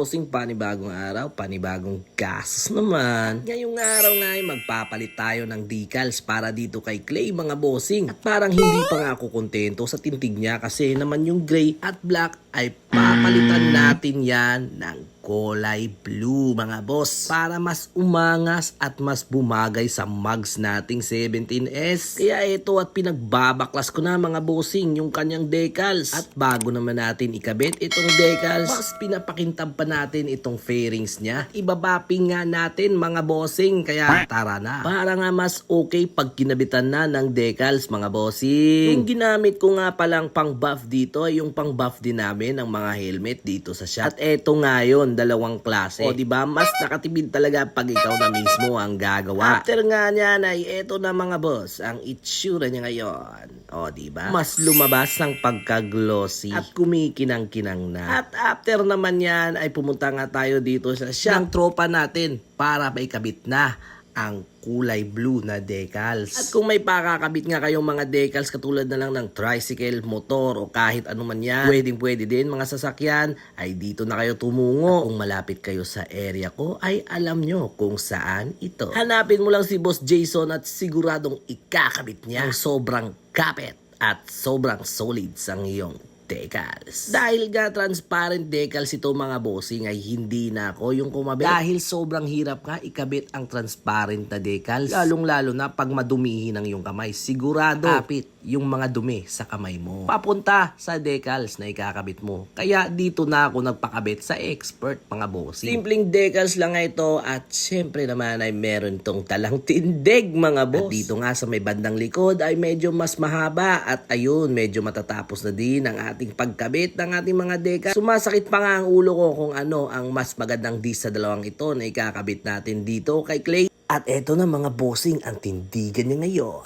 bossing, panibagong araw, panibagong gastos naman. Ngayong araw nga ay magpapalit tayo ng decals para dito kay Clay mga bossing. At parang hindi pa nga ako kontento sa tintig niya kasi naman yung gray at black ay papalitan natin yan ng kulay blue mga boss para mas umangas at mas bumagay sa mugs nating 17S. Kaya ito at pinagbabaklas ko na mga bossing yung kanyang decals. At bago naman natin ikabit itong decals, mas pinapakintab pa natin itong fairings niya. Ibabapping nga natin mga bossing, kaya tara na. Para nga mas okay pag kinabitan na ng decals mga bossing. Yung ginamit ko nga palang pang buff dito ay yung pang buff din namin ng mga helmet dito sa shop. At eto nga yun, dalawang klase. O diba, mas nakatipid talaga pag ikaw na mismo ang gagawa. After nga niyan ay eto na mga boss, ang itsura niya ngayon. O diba, mas lumabas ang pagka-glossy at kumikinang-kinang na. At after naman yan ay pumunta nga tayo dito sa shop ng tropa natin para maikabit na ang kulay blue na decals. At kung may pakakabit nga kayong mga decals katulad na lang ng tricycle, motor o kahit ano man yan, pwede din mga sasakyan, ay dito na kayo tumungo. At kung malapit kayo sa area ko ay alam nyo kung saan ito. Hanapin mo lang si Boss Jason at siguradong ikakabit niya ang sobrang kapit at sobrang solid sa iyong decals. Dahil nga transparent decals ito mga bossing ay hindi na ako yung kumabit. Dahil sobrang hirap nga ikabit ang transparent na decals. Lalong lalo na pag madumihin ang iyong kamay. Sigurado kapit yung mga dumi sa kamay mo papunta sa decals na ikakabit mo. Kaya dito na ako nagpakabit sa expert mga bossing. Simpleng decals lang nga ito at syempre naman ay meron tong talang tindig mga boss. At dito nga sa may bandang likod ay medyo mas mahaba at ayun medyo matatapos na din ang ating pagkabit ng ating mga decals. Sumasakit pa nga ang ulo ko kung ano ang mas magandang dis sa dalawang ito na ikakabit natin dito kay Clay. At eto na mga bossing ang tindigan niya ngayon.